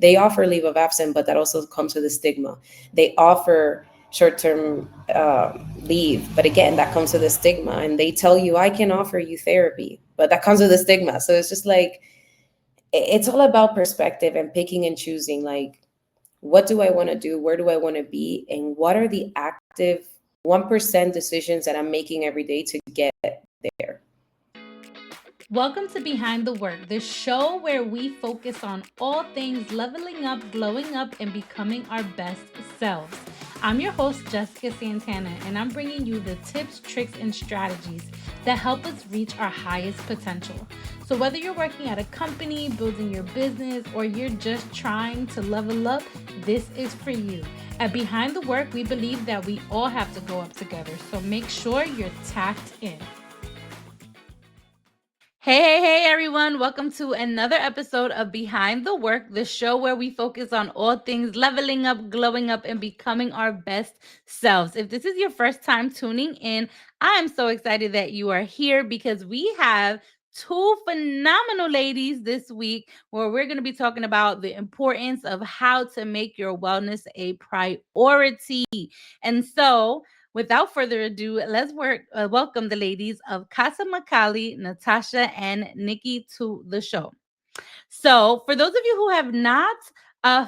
They offer leave of absence, but that also comes with a stigma. They offer short-term leave, but again, that comes with a stigma. And they tell you, I can offer you therapy, but that comes with a stigma. So it's just like, it's all about perspective and picking and choosing. Like, what do I want to do? Where do I want to be? And what are the active 1% decisions that I'm making every day to get there? Welcome to Behind the Work, the show where we focus on all things leveling up, glowing up, and becoming our best selves. I'm your host, Jessica Santana, and I'm bringing you the tips, tricks, and strategies that help us reach our highest potential. So, whether you're working at a company, building your business, or you're just trying to level up, this is for you. At Behind the Work, we believe that we all have to go up together, so make sure you're tapped in. Hey, everyone. Welcome to another episode of Behind the Work, the show where we focus on all things leveling up, glowing up, and becoming our best selves. If this is your first time tuning in, I am so excited that you are here because we have two phenomenal ladies this week where we're going to be talking about the importance of how to make your wellness a priority. And so, without further ado, welcome the ladies of Casa Makali, Natasha, and Nikki to the show. So, for those of you who have not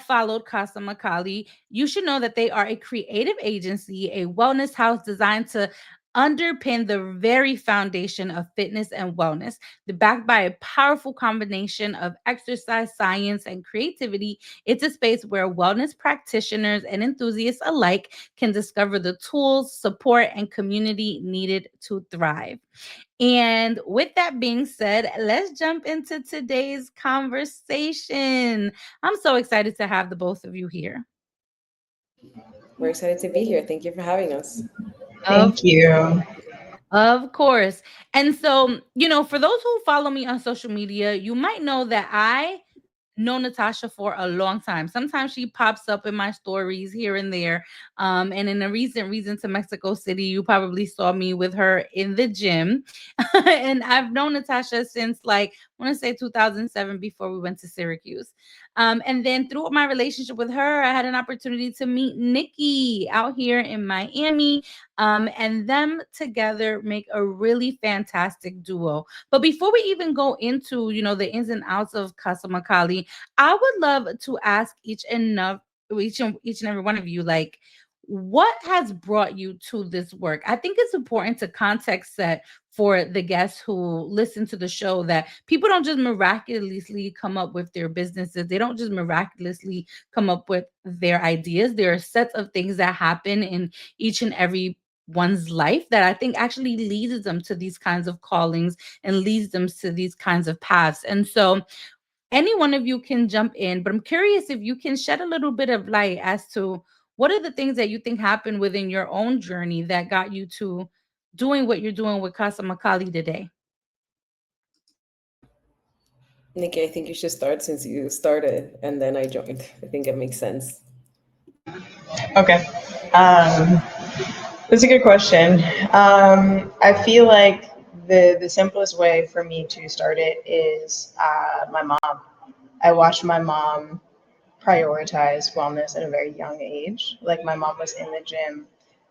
followed Casa Makali, you should know that they are a creative agency, a wellness house designed to underpin the very foundation of fitness and wellness. They're backed by a powerful combination of exercise, science, and creativity. It's a space where wellness practitioners and enthusiasts alike can discover the tools, support, and community needed to thrive. And with that being said, let's jump into today's conversation. I'm so excited to have the both of you here. We're excited to be here. Thank you for having us. Of Thank you. Of course. And so, for those who follow me on social media, you might know that I know Natasha for a long time. Sometimes she pops up in my stories here and there. And in a recent reason to Mexico City, you probably saw me with her in the gym. And I've known Natasha since like I want to say 2007 before we went to Syracuse. And then through my relationship with her, I had an opportunity to meet Nikki out here in Miami. And them together make a really fantastic duo. But before we even go into, the ins and outs of Casa Makali, I would love to ask each and every one of you, like, what has brought you to this work? I think it's important to context set for the guests who listen to the show that people don't just miraculously come up with their businesses. They don't just miraculously come up with their ideas. There are sets of things that happen in each and every one's life that I think actually leads them to these kinds of callings and leads them to these kinds of paths. And so any one of you can jump in, but I'm curious if you can shed a little bit of light as to what are the things that you think happened within your own journey that got you to doing what you're doing with Casa Makali today. Nikki, I think you should start since you started and then I joined. I think it makes sense. Okay. Um, that's a good question. I feel like the simplest way for me to start it is my mom. I watched my mom prioritize wellness at a very young age. Like my mom was in the gym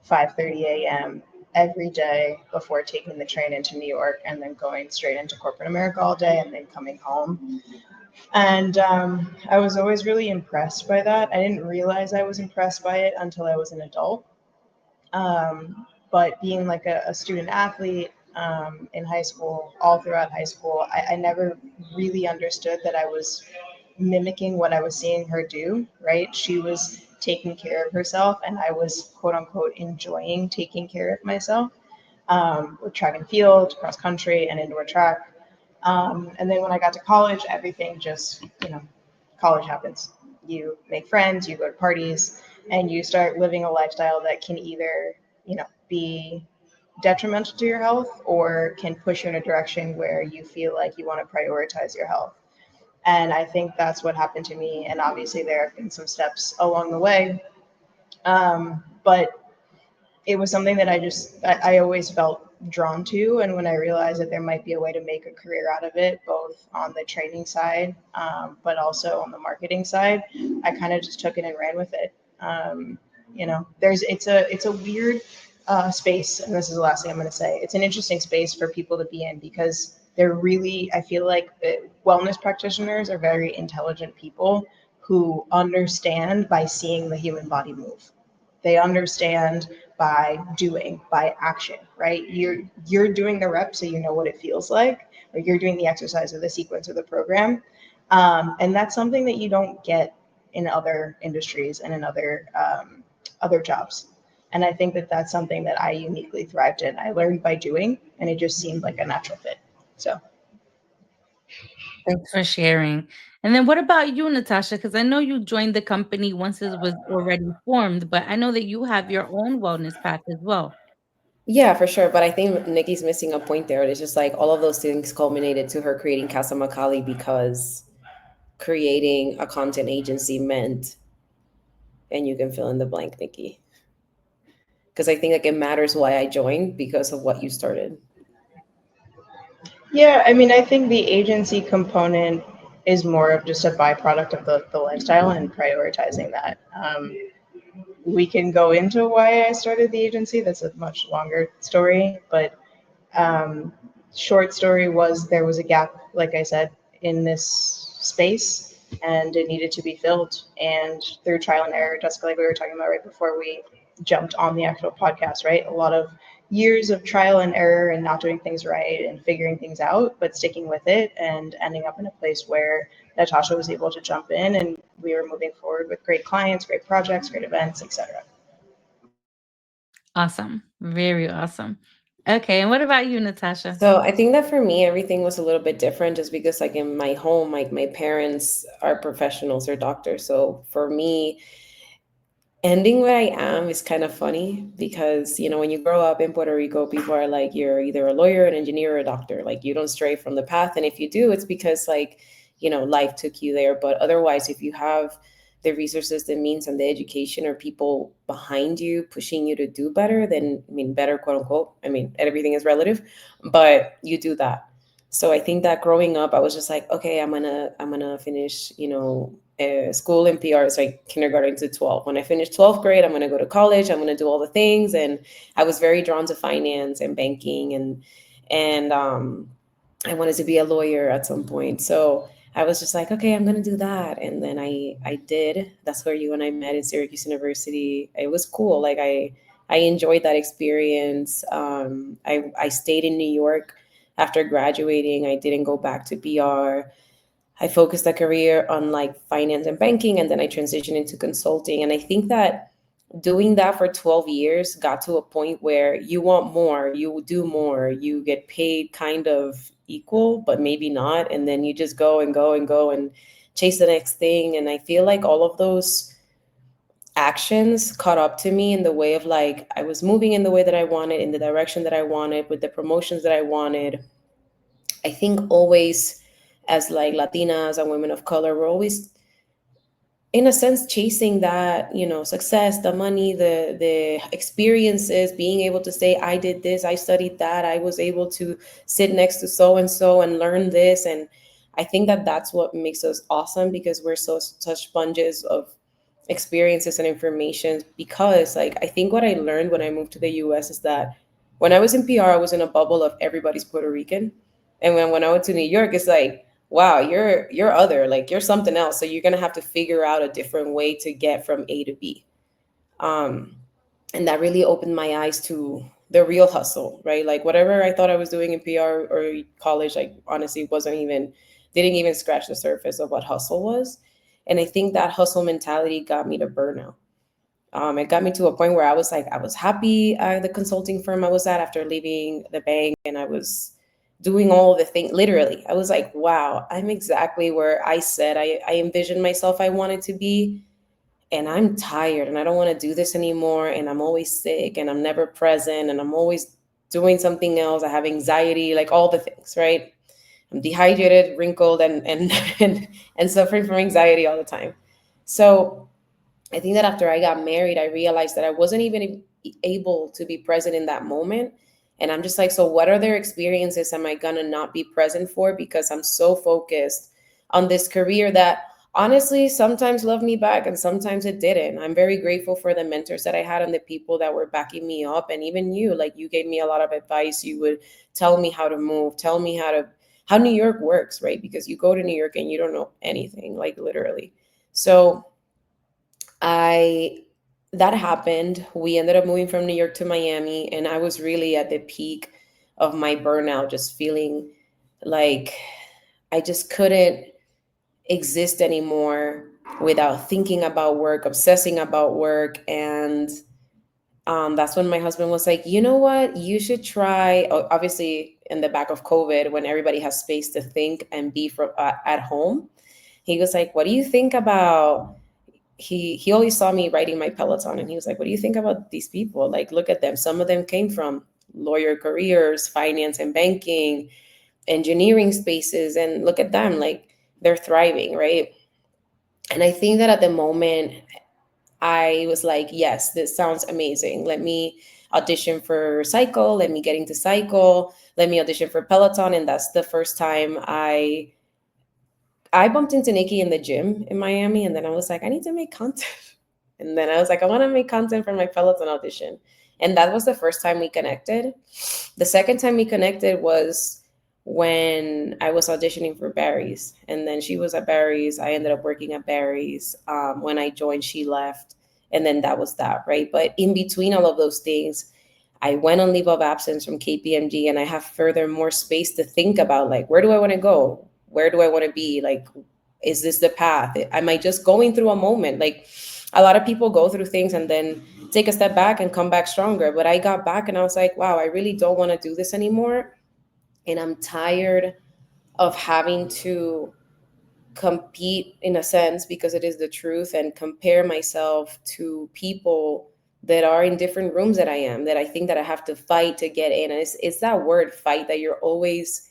5:30 a.m. every day before taking the train into New York and then going straight into corporate America all day and then coming home. And I was always really impressed by that. I didn't realize I was impressed by it until I was an adult. But being like a student athlete in high school, all throughout high school, I never really understood that I was mimicking what I was seeing her do, right? She was taking care of herself, and I was quote unquote enjoying taking care of myself with track and field, cross country, and indoor track. And then when I got to college, everything just, college happens. You make friends, you go to parties, and you start living a lifestyle that can either, be detrimental to your health or can push you in a direction where you feel like you want to prioritize your health. And I think that's what happened to me. And obviously, there have been some steps along the way. But it was something that I always felt drawn to. And when I realized that there might be a way to make a career out of it, both on the training side, but also on the marketing side, I kind of just took it and ran with it. There's it's a weird space, and this is the last thing I'm going to say. It's an interesting space for people to be in because they're really, I feel like wellness practitioners are very intelligent people who understand by seeing the human body move. They understand by doing, by action, right? You're doing the rep so you know what it feels like, or you're doing the exercise or the sequence or the program. And that's something that you don't get in other industries and in other jobs. And I think that that's something that I uniquely thrived in. I learned by doing, and it just seemed like a natural fit. So Thanks for sharing. And then what about you, Natasha? Because I know you joined the company once it was already formed, but I know that you have your own wellness path as well. Yeah, for sure. But I think Nikki's missing a point there. It's just like all of those things culminated to her creating Casa Makali because creating a content agency meant, and you can fill in the blank, Nikki. Because I think like it matters why I joined because of what you started. yeah, I mean, I think the agency component is more of just a byproduct of the lifestyle and prioritizing that. We can go into why I started the agency. That's a much longer story, but um, short story was there was a gap, like I said, in this space, and it needed to be filled. And through trial and error, Jessica, like we were talking about right before we jumped on the actual podcast, right? A lot of years of trial and error and not doing things right and figuring things out, but sticking with it and ending up in a place where Natasha was able to jump in and we were moving forward with great clients, great projects, great events, etc. Awesome. Very awesome. Okay. And what about you, Natasha? So I think that for me, everything was a little bit different just because like in my home, like my parents are professionals, they're doctors. So for me, ending where I am is kind of funny because, when you grow up in Puerto Rico, people are like, you're either a lawyer, an engineer, or a doctor. Like, you don't stray from the path. And if you do, it's because, like, life took you there. But otherwise, if you have the resources, the means, and the education or people behind you pushing you to do better, then, I mean, better, quote unquote. I mean, everything is relative, but you do that. So I think that growing up, I was just like, okay, I'm gonna finish, school in PR is like kindergarten to 12. When I finish 12th grade, I'm gonna go to college. I'm gonna do all the things, and I was very drawn to finance and banking, and I wanted to be a lawyer at some point. So I was just like, okay, I'm gonna do that, and then I did. That's where you and I met in Syracuse University. It was cool. Like I enjoyed that experience. I stayed in New York after graduating. I didn't go back to PR. I focused a career on like finance and banking, and then I transitioned into consulting. And I think that doing that for 12 years got to a point where you want more, you do more, you get paid kind of equal, but maybe not. And then you just go and go and go and chase the next thing. And I feel like all of those actions caught up to me in the way of like I was moving in the way that I wanted, in the direction that I wanted, with the promotions that I wanted. I think always as like Latinas and women of color, we're always in a sense chasing that, success, the money, the experiences, being able to say I did this, I studied that, I was able to sit next to so and so and learn this. And I think that that's what makes us awesome, because we're such sponges of experiences and information. Because like I think what I learned when I moved to the US is that when I was in PR, I was in a bubble of everybody's Puerto Rican. And when I went to New York, it's like, wow, you're other, like you're something else. So you're gonna have to figure out a different way to get from A to B. Um, and that really opened my eyes to the real hustle, right? Like whatever I thought I was doing in PR or college, like honestly wasn't even didn't even scratch the surface of what hustle was. And I think that hustle mentality got me to burnout. It got me to a point where I was like, I was happy at the consulting firm I was at after leaving the bank, and I was doing all the things. Literally, I was like, wow, I'm exactly where I said I envisioned myself I wanted to be, and I'm tired, and I don't want to do this anymore, and I'm always sick, and I'm never present, and I'm always doing something else. I have anxiety, like all the things, right? I'm dehydrated, wrinkled, and and suffering from anxiety all the time. So I think that after I got married, I realized that I wasn't even able to be present in that moment. And I'm just like, so what other experiences am I gonna not be present for because I'm so focused on this career that honestly sometimes loved me back and sometimes it didn't. I'm very grateful for the mentors that I had and the people that were backing me up. And even you, like, you gave me a lot of advice. You would tell me how to move, tell me how New York works, right? Because you go to New York and you don't know anything, like literally. So I that happened. We ended up moving from New York to Miami, and I was really at the peak of my burnout, just feeling like I just couldn't exist anymore without thinking about work, obsessing about work. And that's when my husband was like, you know what, you should try. Obviously, in the back of COVID, when everybody has space to think and be from at home, he was like, what do you think about he always saw me writing my Peloton, and he was like, what do you think about these people? Like, look at them. Some of them came from lawyer careers, finance and banking, engineering spaces, and look at them, like they're thriving, right? And I think that at the moment I was like, yes, this sounds amazing. Let me audition for Cycle, let me get into Cycle, let me audition for Peloton. And that's the first time I bumped into Nikki in the gym in Miami, and then I was like, I need to make content. And then I was like, I want to make content for my Peloton audition. And that was the first time we connected. The second time we connected was when I was auditioning for Barry's. And then she was at Barry's. I ended up working at Barry's. When I joined, she left. And then that was that, right? But in between all of those things, I went on leave of absence from KPMG, and I have further more space to think about, like, where do I want to go? Where do I want to be? Like, is this the path? Am I just going through a moment? Like, a lot of people go through things and then take a step back and come back stronger. But I got back and I was like, wow, I really don't want to do this anymore. And I'm tired of having to compete, in a sense, because it is the truth, and compare myself to people that are in different rooms that I am, that I think that I have to fight to get in. And it's that word fight that you're always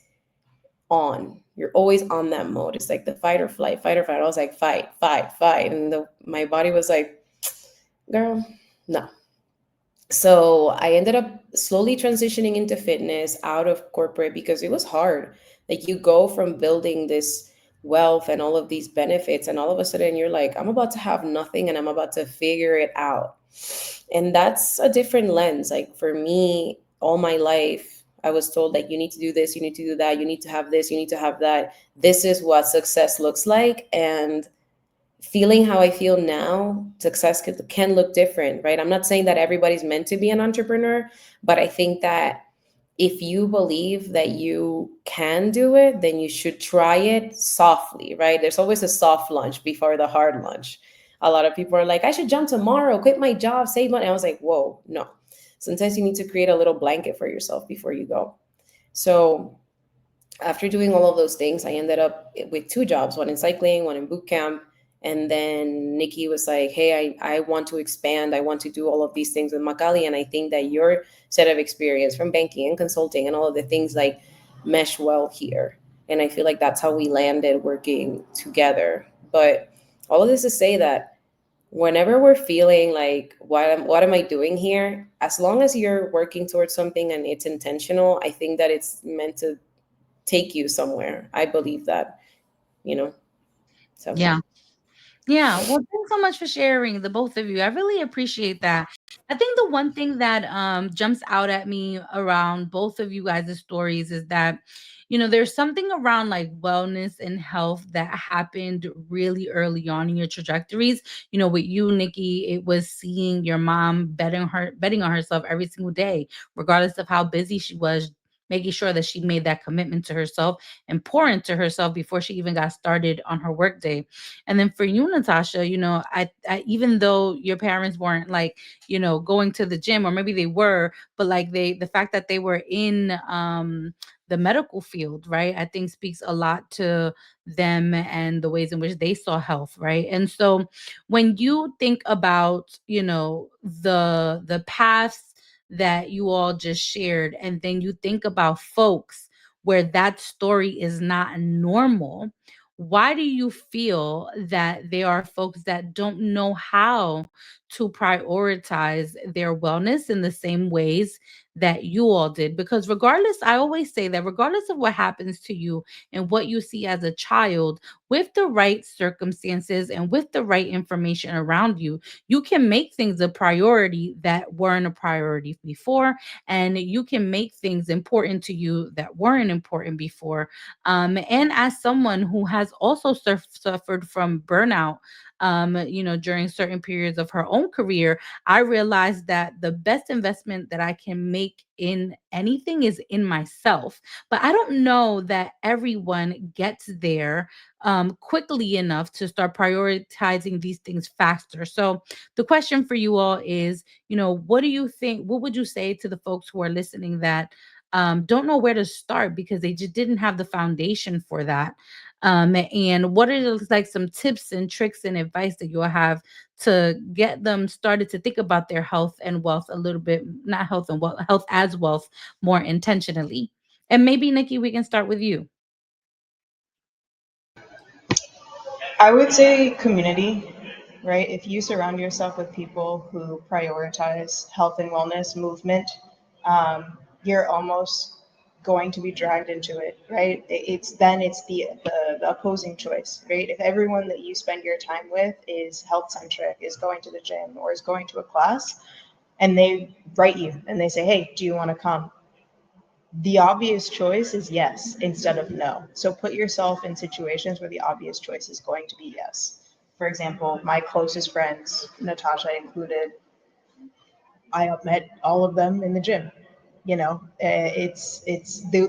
on. You're always on that mode. It's like the fight or flight, fight or fight. I was like, fight, fight, fight. And my body was like, girl, no. So I ended up slowly transitioning into fitness out of corporate because it was hard. Like, you go from building this wealth and all of these benefits, and all of a sudden you're like, I'm about to have nothing and I'm about to figure it out. And that's a different lens. Like, for me, all my life, I was told, like, you need to do this, you need to do that, you need to have this, you need to have that. This is what success looks like. And feeling how I feel now, success can look different, right? I'm not saying that everybody's meant to be an entrepreneur, but I think that if you believe that you can do it, then you should try it softly, right? There's always a soft launch before the hard launch. A lot of people are like, I should jump tomorrow, quit my job, save money. I was like, whoa, no. Sometimes you need to create a little blanket for yourself before you go. So after doing all of those things, I ended up with two jobs, one in cycling, one in boot camp. And then Nikki was like, hey, I want to expand. I want to do all of these things with Macaulay. And I think that your set of experience from banking and consulting and all of the things, like, mesh well here. And I feel like that's how we landed working together. But all of this to say that whenever we're feeling like, what am I doing here? As long as you're working towards something and it's intentional, I think that it's meant to take you somewhere. I believe that, you know. So Yeah. Yeah, well, thanks so much for sharing, the both of you. I really appreciate that. I think the one thing that jumps out at me around both of you guys' stories is that, there's something around like wellness and health that happened really early on in your trajectories. With you, Nikki, it was seeing your mom betting on herself every single day, regardless of how busy she was, making sure that she made that commitment to herself and pour into herself before she even got started on her workday. And then for you, Natasha, even though your parents weren't like, going to the gym, or maybe they were, but like the fact that they were in the medical field, right? I think speaks a lot to them and the ways in which they saw health, right? And so when you think about, the paths that you all just shared, and then you think about folks where that story is not normal, why do you feel that there are folks that don't know how to prioritize their wellness in the same ways that you all did. Because regardless, I always say that regardless of what happens to you and what you see as a child, with the right circumstances and with the right information around you, you can make things a priority that weren't a priority before, and you can make things important to you that weren't important before. And as someone who has also suffered from burnout, during certain periods of her own career, I realized that the best investment that I can make in anything is in myself. But I don't know that everyone gets there quickly enough to start prioritizing these things faster. So the question for you all is, what do you think? What would you say to the folks who are listening that don't know where to start because they just didn't have the foundation for that? And what are like some tips and tricks and advice that you'll have to get them started to think about their health and wealth a little bit, not health and wealth, health as wealth, more intentionally? And maybe Nikki, we can start with you. I would say community, right? If you surround yourself with people who prioritize health and wellness movement, you're almost going to be dragged into it, right? It's the opposing choice, right? If everyone that you spend your time with is health centric, is going to the gym or is going to a class, and they write you and they say, "Hey, do you want to come?" The obvious choice is yes instead of no. So put yourself in situations where the obvious choice is going to be yes. For example, my closest friends, Natasha included, I met all of them in the gym.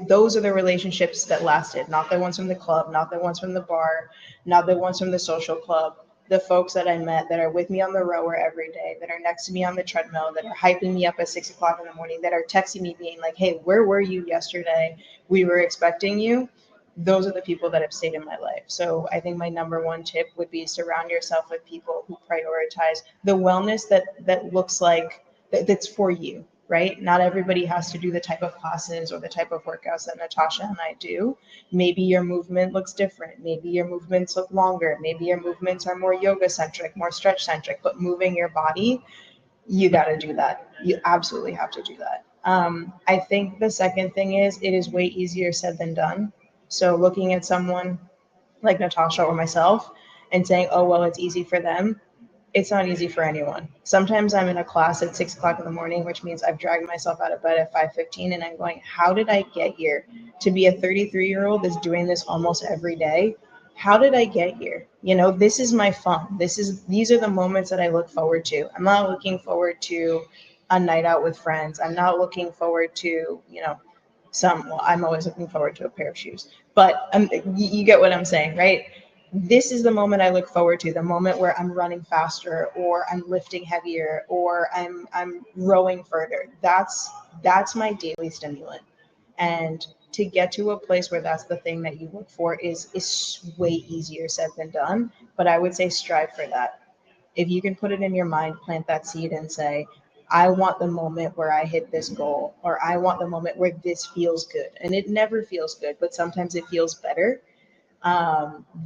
Those are the relationships that lasted, not the ones from the club, not the ones from the bar, not the ones from the social club. The folks that I met that are with me on the rower every day, that are next to me on the treadmill, that are hyping me up at 6 o'clock in the morning, that are texting me being like, "Hey, where were you yesterday? We were expecting you." Those are the people that have stayed in my life. So I think my number one tip would be surround yourself with people who prioritize the wellness that looks like that's for you, right? Not everybody has to do the type of classes or the type of workouts that Natasha and I do. Maybe your movement looks different. Maybe your movements look longer. Maybe your movements are more yoga centric, more stretch centric, but moving your body, you got to do that. You absolutely have to do that. I think the second thing is it is way easier said than done. So looking at someone like Natasha or myself and saying, oh, well, it's easy for them, it's not easy for anyone. Sometimes I'm in a class at 6 o'clock in the morning, which means I've dragged myself out of bed at 5:15, and I'm going, how did I get here? To be a 33-year-old that's doing this almost every day. How did I get here? This is my fun. These are the moments that I look forward to. I'm not looking forward to a night out with friends. I'm not looking forward to, well, I'm always looking forward to a pair of shoes, but you get what I'm saying, right? This is the moment I look forward to, the moment where I'm running faster or I'm lifting heavier or I'm rowing further. That's my daily stimulant. And to get to a place where that's the thing that you look for is way easier said than done. But I would say strive for that. If you can put it in your mind, plant that seed and say, I want the moment where I hit this goal, or I want the moment where this feels good. And it never feels good, but sometimes it feels better.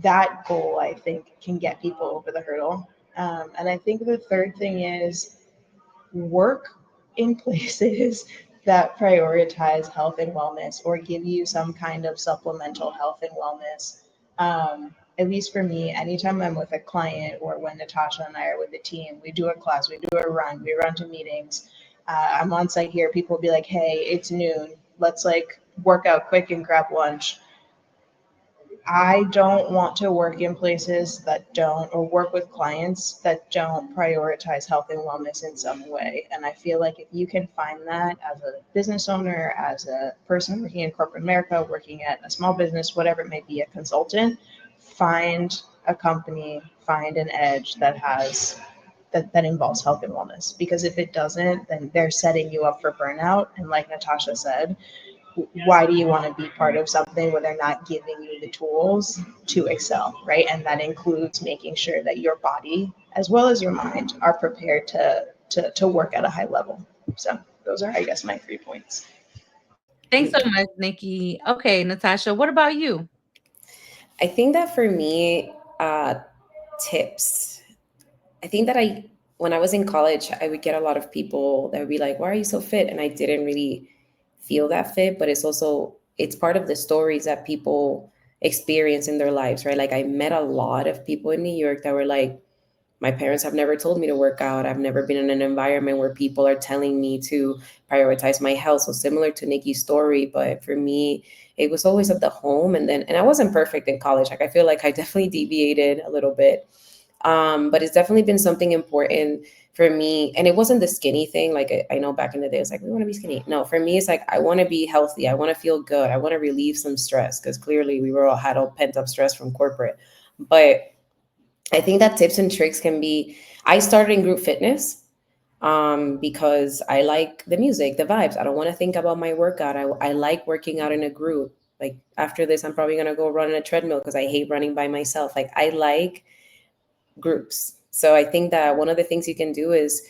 That goal, I think, can get people over the hurdle. And I think the third thing is work in places that prioritize health and wellness or give you some kind of supplemental health and wellness. At least for me, anytime I'm with a client or when Natasha and I are with the team, we do a class, we do a run, we run to meetings. I'm on site here. People will be like, hey, it's noon. Let's like work out quick and grab lunch. I don't want to work in places that don't, or work with clients that don't prioritize health and wellness in some way. And I feel like if you can find that as a business owner, as a person working in corporate America, working at a small business, whatever it may be, a consultant, find a company, find an edge that involves health and wellness. Because if it doesn't, then they're setting you up for burnout. And like Natasha said, why do you want to be part of something where they're not giving you the tools to excel, right? And that includes making sure that your body as well as your mind are prepared to work at a high level. So those are, I guess, my 3 points. Thanks so much, Nikki. Okay, Natasha, what about you? I think that for me, tips, I think that when I was in college, I would get a lot of people that would be like, "Why are you so fit?" And I didn't really feel that fit, but it's part of the stories that people experience in their lives, right? Like I met a lot of people in New York that were like, my parents have never told me to work out. I've never been in an environment where people are telling me to prioritize my health. So similar to Nikki's story, but for me, it was always at the home. And I wasn't perfect in college. Like I feel like I definitely deviated a little bit. But it's definitely been something important for me. And it wasn't the skinny thing. Like I know back in the day, it's like, we want to be skinny. No, for me, it's like, I want to be healthy. I want to feel good. I want to relieve some stress because clearly we were all had all pent up stress from corporate. But I think that tips and tricks can be, I started in group fitness because I like the music, the vibes. I don't want to think about my workout. I like working out in a group. Like after this, I'm probably going to go run on a treadmill because I hate running by myself. Like I like groups. So I think that one of the things you can do is,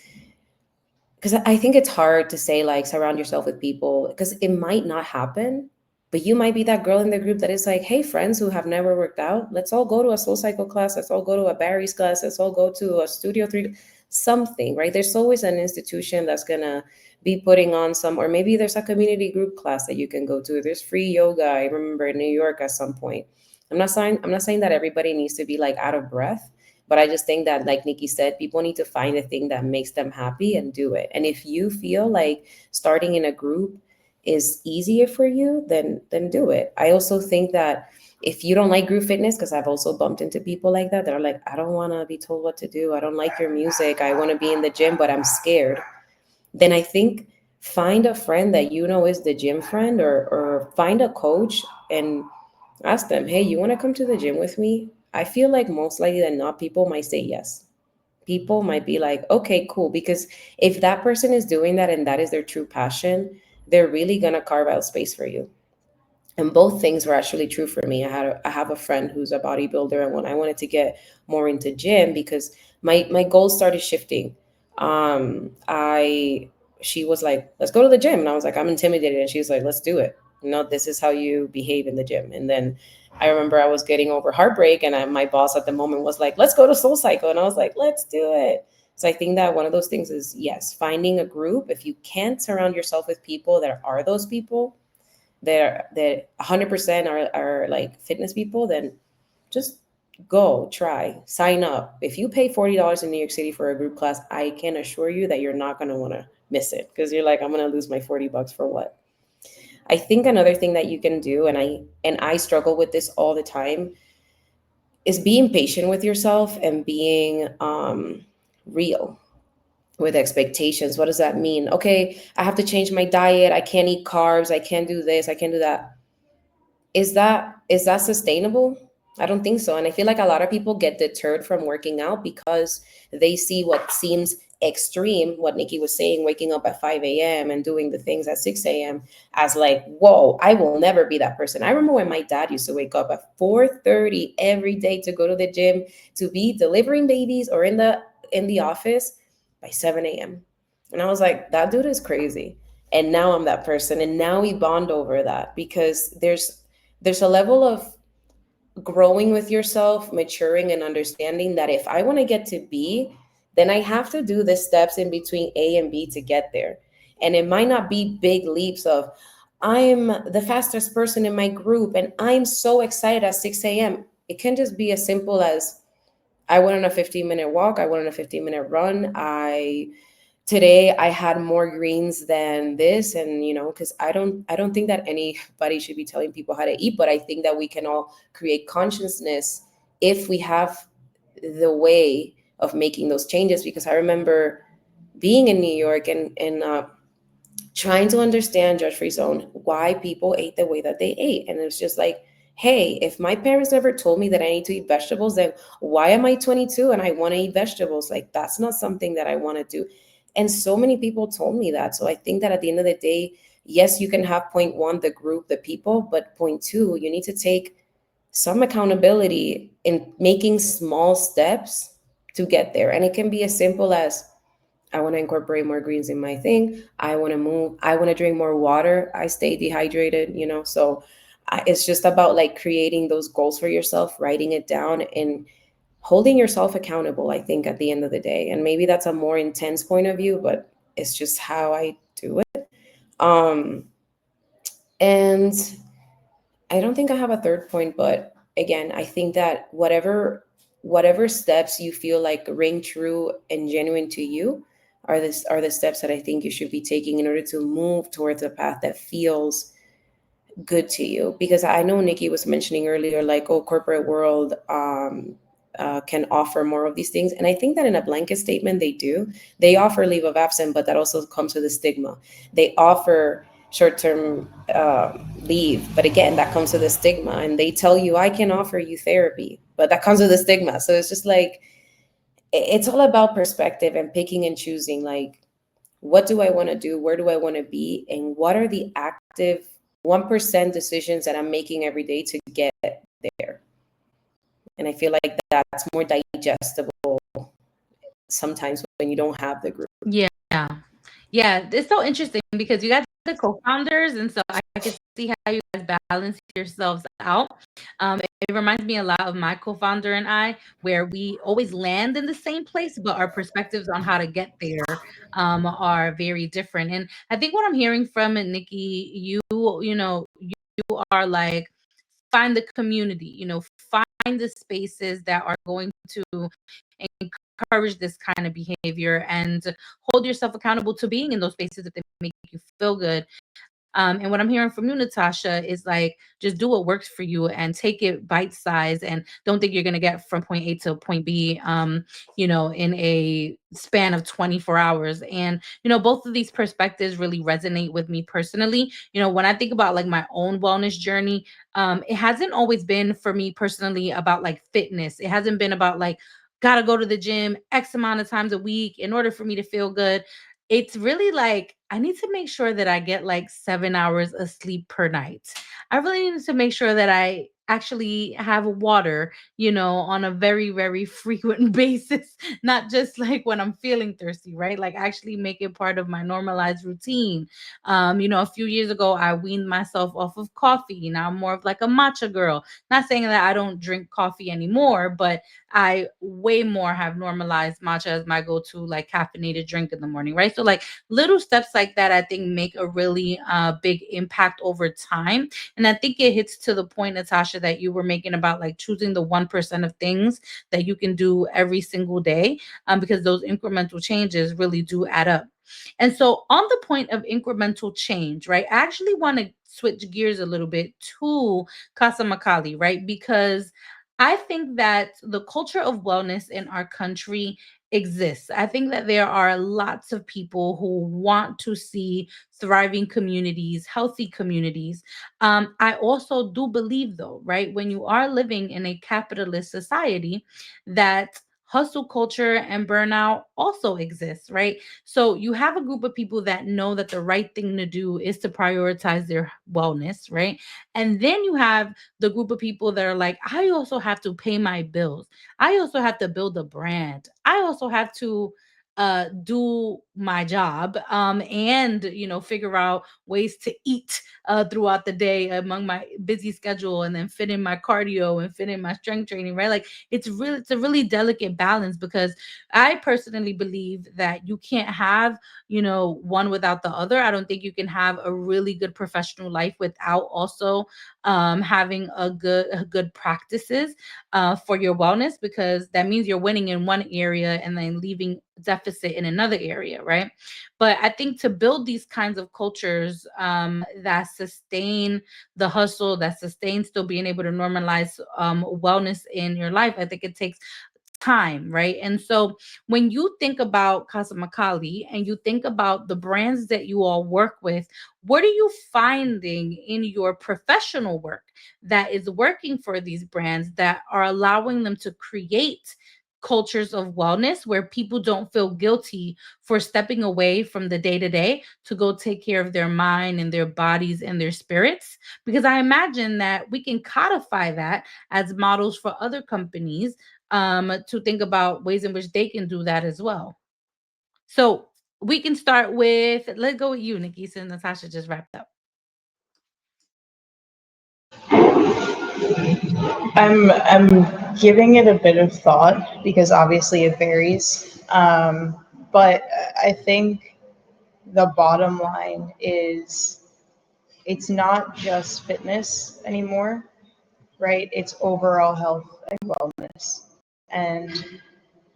because I think it's hard to say like surround yourself with people because it might not happen, but you might be that girl in the group that is like, hey, friends who have never worked out, let's all go to a soul cycle class, let's all go to a Barry's class, let's all go to a Studio 3, something, right? There's always an institution that's gonna be putting on some, or maybe there's a community group class that you can go to. There's free yoga. I remember in New York at some point. I'm not saying that everybody needs to be like out of breath, but I just think that, like Nikki said, people need to find a thing that makes them happy and do it. And if you feel like starting in a group is easier for you, then do it. I also think that if you don't like group fitness, because I've also bumped into people like that are like, I don't want to be told what to do. I don't like your music. I want to be in the gym, but I'm scared. Then I think find a friend that you know is the gym friend, or find a coach and ask them, hey, you want to come to the gym with me? I feel like most likely than not, people might say yes. People might be like, okay, cool. Because if that person is doing that and that is their true passion, they're really going to carve out space for you. And both things were actually true for me. I have a friend who's a bodybuilder, and when I wanted to get more into gym, because my goals started shifting, I she was like, let's go to the gym, and I was like, I'm intimidated, and she was like, let's do it. This is how you behave in the gym. And then I remember I was getting over heartbreak, and my boss at the moment was like, let's go to Soul Cycle, and I was like, let's do it. So I think that one of those things is, yes, finding a group. If you can't surround yourself with people that are those people, that 100% are like fitness people, then just go try, sign up. If you pay $40 in New York City for a group class, I can assure you that you're not going to want to miss it, because you're like, I'm going to lose my $40 for what? I think another thing that you can do, and I struggle with this all the time, is being patient with yourself and being real with expectations. What does that mean? Okay, I have to change my diet, I can't eat carbs, I can't do this, I can't do that. Is that sustainable? I don't think so. And I feel like a lot of people get deterred from working out because they see what seems extreme, what Nikki was saying, waking up at 5 a.m. and doing the things at 6 a.m. as like, whoa, I will never be that person. I remember when my dad used to wake up at 4:30 every day to go to the gym, to be delivering babies or in the office by 7 a.m. And I was like, that dude is crazy. And now I'm that person. And now we bond over that because there's a level of growing with yourself, maturing, and understanding that if I want to get to B, then I have to do the steps in between A and B to get there. And it might not be big leaps of, I'm the fastest person in my group and I'm so excited at 6 a.m. It can just be as simple as, I went on a 15-minute walk, I went on a 15-minute run, today I had more greens than this. And because I don't think that anybody should be telling people how to eat, but I think that we can all create consciousness if we have the way of making those changes. Because I remember being in New York and trying to understand, judge free zone, why people ate the way that they ate. And it's just like, hey, if my parents never told me that I need to eat vegetables, then why am I 22 and I want to eat vegetables? Like, that's not something that I want to do. And so many people told me that. So I think that at the end of the day, yes, you can have point one, the group, the people, but point two, you need to take some accountability in making small steps to get there. And it can be as simple as, I want to incorporate more greens in my thing. I want to move. I want to drink more water. I stay dehydrated. So it's just about like creating those goals for yourself, writing it down, and holding yourself accountable, I think, at the end of the day. And maybe that's a more intense point of view, but it's just how I do it. Um, and I don't think I have a third point, but again, I think that whatever steps you feel like ring true and genuine to you are the steps that I think you should be taking in order to move towards a path that feels good to you. Because I know Nikki was mentioning earlier, like, oh, corporate world can offer more of these things, and I think that in a blanket statement they do. They offer leave of absence, but that also comes with a stigma. They offer short-term leave, but again, that comes with a stigma. And they tell you, I can offer you therapy, but that comes with a stigma. So it's just like it's all about perspective and picking and choosing. Like, what do I want to do? Where do I want to be? And what are the active 1% decisions that I'm making every day to get there? And I feel like that's more digestible sometimes when you don't have the group. Yeah. Yeah, it's so interesting because you guys are the co-founders, and so I can see how you guys balance yourselves out. It reminds me a lot of my co-founder and I, where we always land in the same place, but our perspectives on how to get there are very different. And I think what I'm hearing from it, Nikki, you are like, find the community, find the spaces that are going to encourage this kind of behavior, and hold yourself accountable to being in those spaces if they make you feel good. And what I'm hearing from you, Natasha, is like, just do what works for you and take it bite size, and don't think you're going to get from point A to point B, in a span of 24 hours. And, both of these perspectives really resonate with me personally. When I think about like my own wellness journey, it hasn't always been for me personally about like fitness. It hasn't been about like, gotta go to the gym X amount of times a week in order for me to feel good. It's really like I need to make sure that I get like 7 hours of sleep per night. I really need to make sure that I actually have water, on a very, very frequent basis, not just like when I'm feeling thirsty, right? Like actually make it part of my normalized routine. A few years ago, I weaned myself off of coffee. Now I'm more of like a matcha girl. Not saying that I don't drink coffee anymore, but I way more have normalized matcha as my go-to like caffeinated drink in the morning, right? So like little steps like that, I think make a really big impact over time. And I think it hits to the point, Natasha, that you were making about like choosing the 1% of things that you can do every single day, because those incremental changes really do add up. And so, on the point of incremental change, right, I actually want to switch gears a little bit to Casa Makali, right? Because I think that the culture of wellness in our country exists. I think that there are lots of people who want to see thriving communities, healthy communities. I also do believe, though, right, when you are living in a capitalist society, that hustle culture and burnout also exists, right? So you have a group of people that know that the right thing to do is to prioritize their wellness, right? And then you have the group of people that are like, I also have to pay my bills. I also have to build a brand. I also have to do my job, and figure out ways to eat throughout the day among my busy schedule, and then fit in my cardio and fit in my strength training, right? Like it's a really delicate balance, because I personally believe that you can't have one without the other. I don't think you can have a really good professional life without also having a good practices for your wellness, because that means you're winning in one area and then leaving deficit in another area, right? But I think to build these kinds of cultures that sustain the hustle, that sustain still being able to normalize wellness in your life, I think it takes time, right? And so when you think about Casa Makali and you think about the brands that you all work with, what are you finding in your professional work that is working for these brands that are allowing them to create cultures of wellness where people don't feel guilty for stepping away from the day to day to go take care of their mind and their bodies and their spirits? Because I imagine that we can codify that as models for other companies, to think about ways in which they can do that as well. So we can start with, let's go with you, Nikki, since Natasha just wrapped up. I'm giving it a bit of thought because obviously it varies. But I think the bottom line is it's not just fitness anymore, right? It's overall health and wellness. And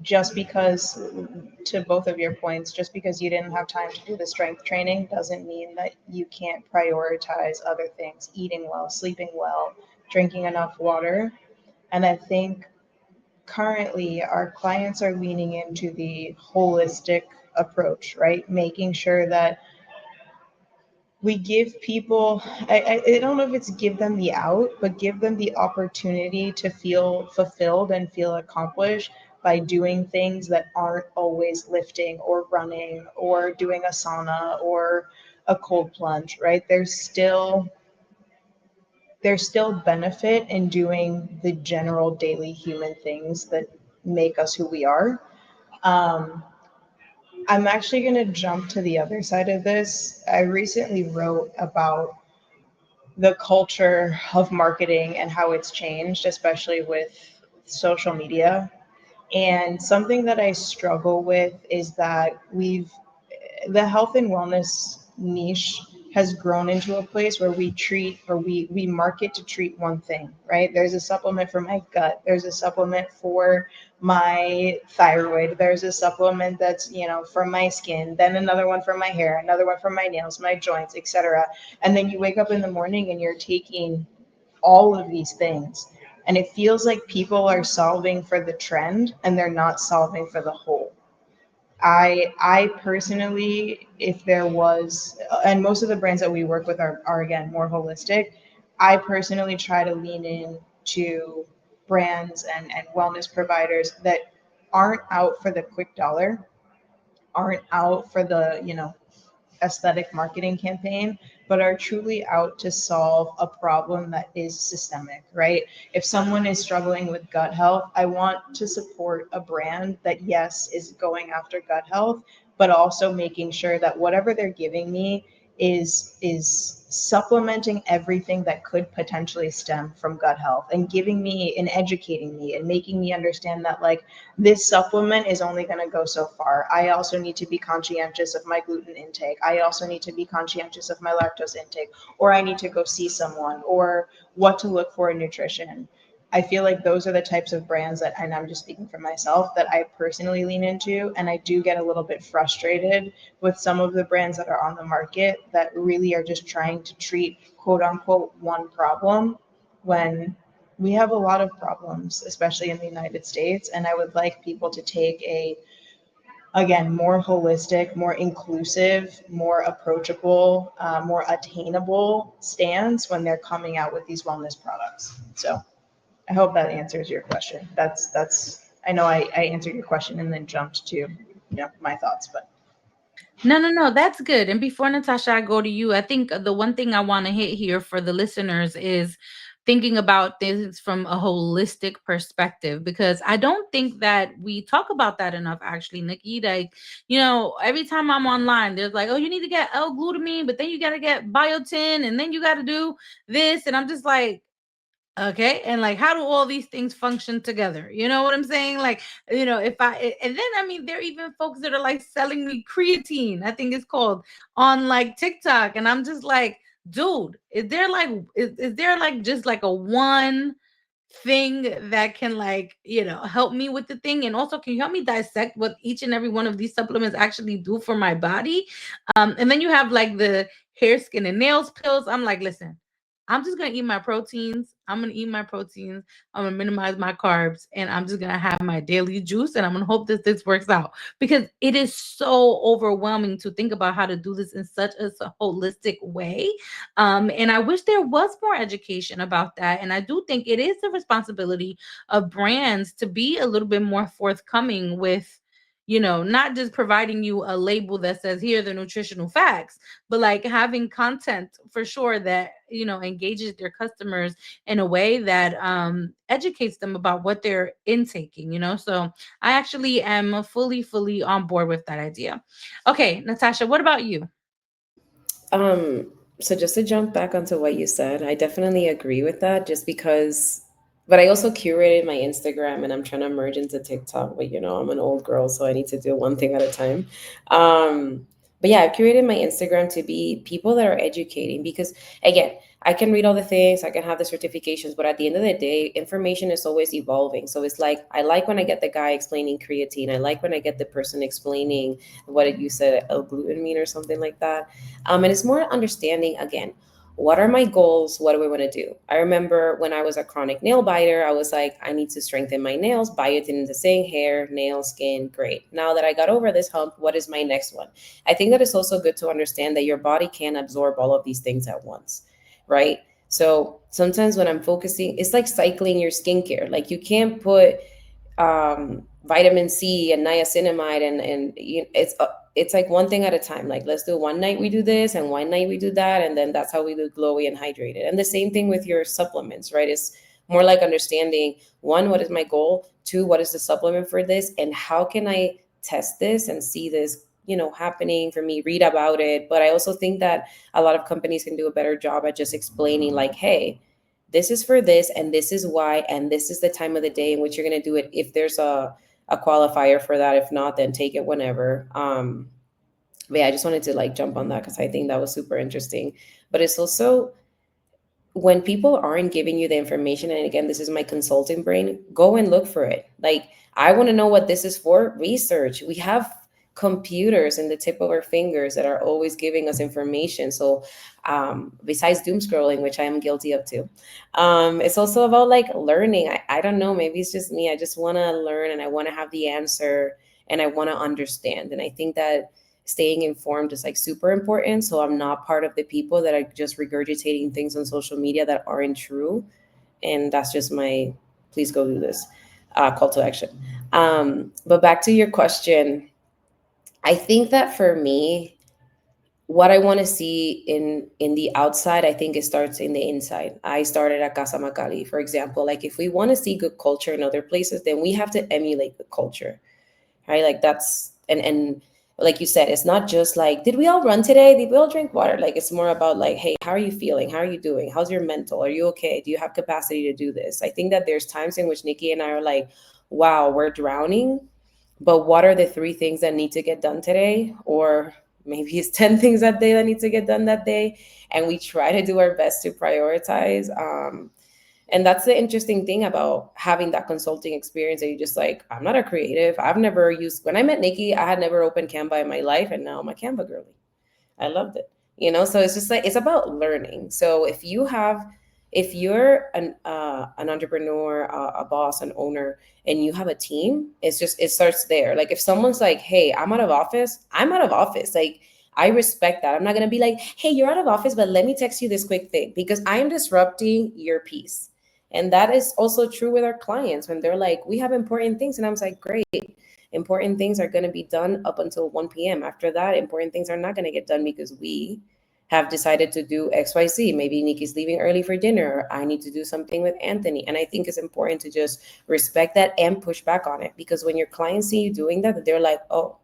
just because, to both of your points, just because you didn't have time to do the strength training doesn't mean that you can't prioritize other things, eating well, sleeping well, drinking enough water. And I think currently our clients are leaning into the holistic approach, right? Making sure that we give people, I don't know if it's give them the out, but give them the opportunity to feel fulfilled and feel accomplished by doing things that aren't always lifting or running or doing a sauna or a cold plunge, right? There's still benefit in doing the general daily human things that make us who we are. Um, I'm actually going to jump to the other side of this. I recently wrote about the culture of marketing and how it's changed, especially with social media. And something that I struggle with is that the health and wellness niche has grown into a place where we market to treat one thing, right? There's a supplement for my gut, there's a supplement for my thyroid, there's a supplement that's, for my skin, then another one for my hair, another one for my nails, my joints, etc. And then you wake up in the morning and you're taking all of these things, and it feels like people are solving for the trend and they're not solving for the whole. I personally, if there was, and most of the brands that we work with are again more holistic. I personally try to lean in to brands and wellness providers that aren't out for the quick dollar, aren't out for the, aesthetic marketing campaign, but are truly out to solve a problem that is systemic, right? If someone is struggling with gut health, I want to support a brand that, yes, is going after gut health, but also making sure that whatever they're giving me is supplementing everything that could potentially stem from gut health, and giving me and educating me and making me understand that, like, this supplement is only going to go so far. I also need to be conscientious of my gluten intake. I also need to be conscientious of my lactose intake, or I need to go see someone, or what to look for in nutrition. I feel like those are the types of brands that, and I'm just speaking for myself, that I personally lean into. And I do get a little bit frustrated with some of the brands that are on the market that really are just trying to treat quote unquote one problem, when we have a lot of problems, especially in the United States. And I would like people to take a, again, more holistic, more inclusive, more approachable, more attainable stance when they're coming out with these wellness products. So I hope that answers your question. That's. I know I answered your question and then jumped to, my thoughts, but No, no, no, that's good. And before Natasha, I go to you. I think the one thing I want to hit here for the listeners is thinking about things from a holistic perspective, because I don't think that we talk about that enough, actually, Nikki. Like, every time I'm online, there's like, oh, you need to get L-glutamine, but then you got to get biotin, and then you got to do this. And I'm just like, okay, and like, how do all these things function together? You know what I'm saying? Like, if and then I mean, there are even folks that are like selling me creatine, I think it's called, on like TikTok, and I'm just like, dude, is there like just like a one thing that can, like, help me with the thing? And also, can you help me dissect what each and every one of these supplements actually do for my body? And then you have like the hair, skin, and nails pills. I'm like, listen, I'm just gonna eat my proteins. I'm gonna eat my proteins. I'm gonna minimize my carbs, and I'm just gonna have my daily juice. And I'm gonna hope that this works out, because it is so overwhelming to think about how to do this in such a holistic way. And I wish there was more education about that. And I do think it is the responsibility of brands to be a little bit more forthcoming with, not just providing you a label that says, here are the nutritional facts, but like having content for sure that, engages their customers in a way that educates them about what they're intaking. So I actually am fully on board with that idea. Okay, Natasha, what about you? Um, So just to jump back onto what you said, I definitely agree with that just because, but I also curated my Instagram and I'm trying to merge into TikTok, but I'm an old girl, so I need to do one thing at a time. Um, but yeah, I've curated my Instagram to be people that are educating because again, I can read all the things, I can have the certifications, but at the end of the day, information is always evolving. So it's like I like when I get the guy explaining creatine. I like when I get the person explaining what did you said, L-glutamine or something like that. And it's more understanding again, what are my goals? What do I want to do? I remember when I was a chronic nail biter, I was like, I need to strengthen my nails, biotin into saying hair, nail, skin, great. Now that I got over this hump, what is my next one? I think that it's also good to understand that your body can absorb all of these things at once, right? So sometimes when I'm focusing, it's like cycling your skincare. Like you can't put vitamin C and niacinamide and it's like one thing at a time. Like let's do one night we do this and one night we do that, and then that's how we look glowy and hydrated. And the same thing with your supplements, right? It's more like understanding one, what is my goal? Two, what is the supplement for this, and how can I test this and see this happening for me, read about it. But I also think that a lot of companies can do a better job at just explaining like, hey, this is for this and this is why and this is the time of the day in which you're going to do it, if there's a qualifier for that. If not, then take it whenever. But yeah, I just wanted to like jump on that because I think that was super interesting. But it's also when people aren't giving you the information, and again, this is my consulting brain, go and look for it. Like, I want to know what this is for, research. We have computers in the tip of our fingers that are always giving us information. So besides doom scrolling, which I am guilty of too, it's also about like learning. I don't know, maybe it's just me, I just want to learn and I want to have the answer and I want to understand. And I think that staying informed is like super important. So I'm not part of the people that are just regurgitating things on social media that aren't true. And that's just my please go do this call to action. But back to your question, I think that for me, what I want to see in the outside, I think it starts in the inside. I started at Casa Macali, for example. Like if we want to see good culture in other places, then we have to emulate the culture, right? Like that's and like you said, it's not just like, did we all run today? Did we all drink water? Like it's more about like, hey, how are you feeling? How are you doing? How's your mental? Are you okay? Do you have capacity to do this? I think that there's times in which Nikki and I are like, wow, we're drowning, but what are the three things that need to get done today? Or maybe it's 10 things that day that need to get done that day. And we try to do our best to prioritize. And that's the interesting thing about having that consulting experience, that you just like, I'm not a creative. I've never used, when I met Nikki, I had never opened Canva in my life. And now I'm a Canva girly. I loved it. So it's just like it's about learning. So if you're an entrepreneur, a boss, an owner, and you have a team, it starts there. Like if someone's like, "Hey, I'm out of office," I'm out of office. Like I respect that. I'm not gonna be like, "Hey, you're out of office, but let me text you this quick thing," because I am disrupting your peace. And that is also true with our clients when they're like, "We have important things," and I was like, "Great." Important things are going to be done up until 1 p.m. After that, important things are not going to get done because we have decided to do XYZ. Maybe Nikki's leaving early for dinner, or I need to do something with Anthony. And I think it's important to just respect that and push back on it, because when your clients see you doing that, they're like, oh,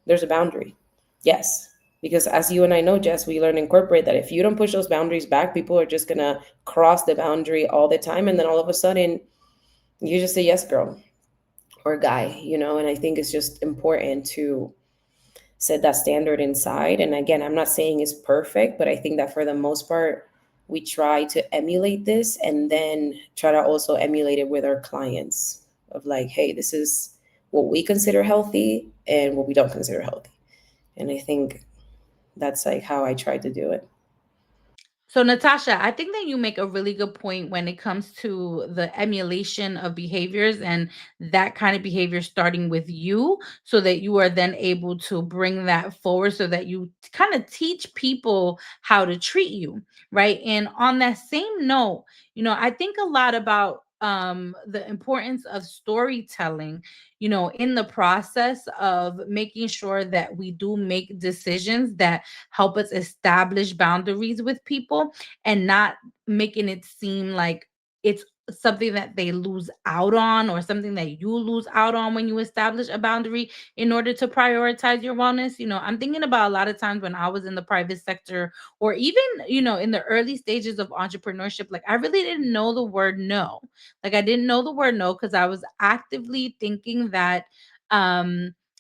there's a boundary. Yes. Because as you and I know, Jess, we learn in corporate that if you don't push those boundaries back, people are just going to cross the boundary all the time. And then all of a sudden, you just say, yes, girl, or guy. And I think it's just important to set that standard inside. And again, I'm not saying it's perfect, but I think that for the most part, we try to emulate this and then try to also emulate it with our clients of like, hey, this is what we consider healthy and what we don't consider healthy. And I think that's like how I try to do it. So, Natasha, I think that you make a really good point when it comes to the emulation of behaviors and that kind of behavior starting with you, so that you are then able to bring that forward so that you kind of teach people how to treat you, right? And on that same note, I think a lot about the importance of storytelling, in the process of making sure that we do make decisions that help us establish boundaries with people, and not making it seem like it's something that they lose out on, or something that you lose out on when you establish a boundary in order to prioritize your wellness? I'm thinking about a lot of times when I was in the private sector, or even, in the early stages of entrepreneurship, like I really didn't know the word no. Like I didn't know the word no because I was actively thinking that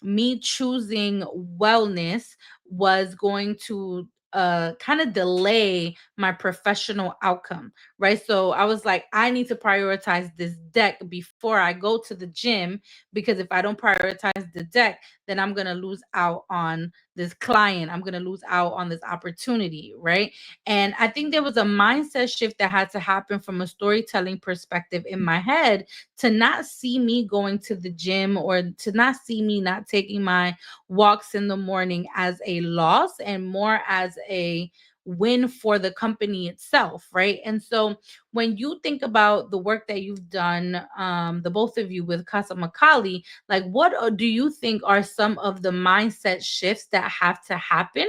me choosing wellness was going to kind of delay my professional outcome, right? So I was like, I need to prioritize this deck before I go to the gym, because if I don't prioritize the deck, then I'm going to lose out on this client. I'm going to lose out on this opportunity, right? And I think there was a mindset shift that had to happen from a storytelling perspective in my head, to not see me going to the gym, or to not see me not taking my walks in the morning as a loss, and more as a win for the company itself, right? And so when you think about the work that you've done, the both of you, with Casa Makali, like what do you think are some of the mindset shifts that have to happen,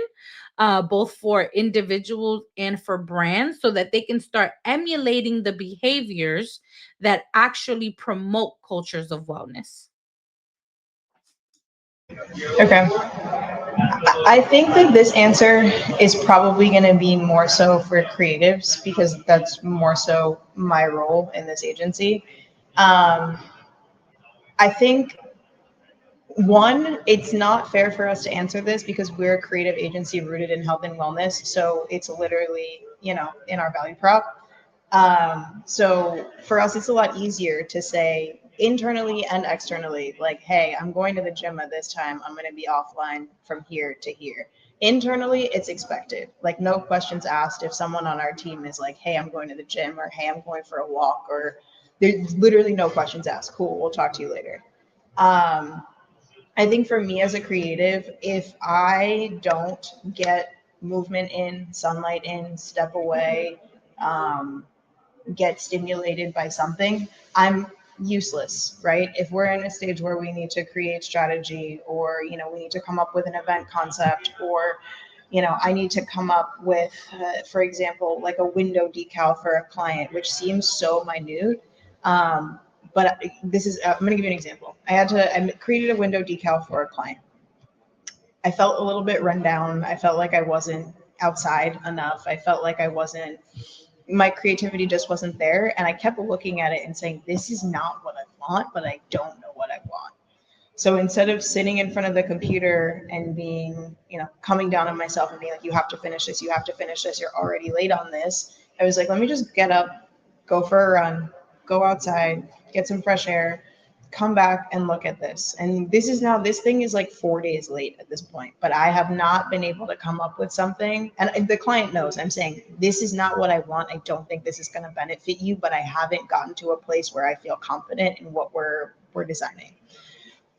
both for individuals and for brands, so that they can start emulating the behaviors that actually promote cultures of wellness? Okay. I think that this answer is probably going to be more so for creatives because that's more so my role in this agency. Um, I think one, it's not fair for us to answer this because we're a creative agency rooted in health and wellness. So it's literally, in our value prop. So for us, it's a lot easier to say internally and externally, like, hey, I'm going to the gym at this time. I'm going to be offline from here to here. Internally, it's expected, like, no questions asked. If someone on our team is like, hey, I'm going to the gym, or hey, I'm going for a walk, or there's literally no questions asked. Cool, we'll talk to you later. Um, I think for me as a creative, if I don't get movement in, sunlight in, step away, um, get stimulated by something, I'm useless, right? If we're in a stage where we need to create strategy, or, we need to come up with an event concept, or, I need to come up with, for example, like a window decal for a client, which seems so minute. Um, but this is, I'm going to give you an example. I created a window decal for a client. I felt a little bit run down. I felt like I wasn't outside enough. I felt like I wasn't my creativity just wasn't there. And I kept looking at it and saying, this is not what I want, but I don't know what I want. So instead of sitting in front of the computer and being, coming down on myself and being like, you have to finish this, you have to finish this, you're already late on this, I was like, let me just get up, go for a run, go outside, get some fresh air, come back and look at this. And this thing is like 4 days late at this point, but I have not been able to come up with something. And the client knows I'm saying, this is not what I want. I don't think this is going to benefit you, but I haven't gotten to a place where I feel confident in what we're designing.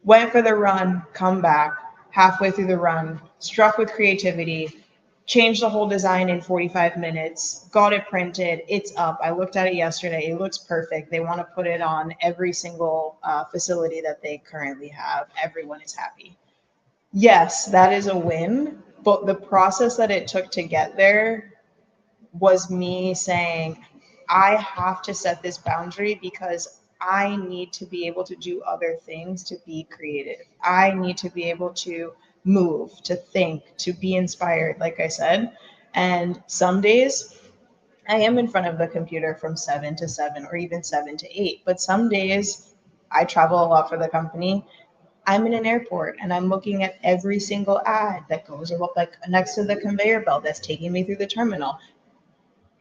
Went for the run, come back, halfway through the run, struck with creativity, changed the whole design in 45 minutes, got it printed, it's up. I looked at it yesterday, it looks perfect. They want to put it on every single facility that they currently have. Everyone is happy. Yes, that is a win, but the process that it took to get there was me saying, I have to set this boundary because I need to be able to do other things to be creative. I need to be able to move, to think, to be inspired, like I said. And some days I am in front of the computer from 7 to 7 or even 7 to 8. But some days I travel a lot for the company. I'm in an airport and I'm looking at every single ad that goes like next to the conveyor belt that's taking me through the terminal.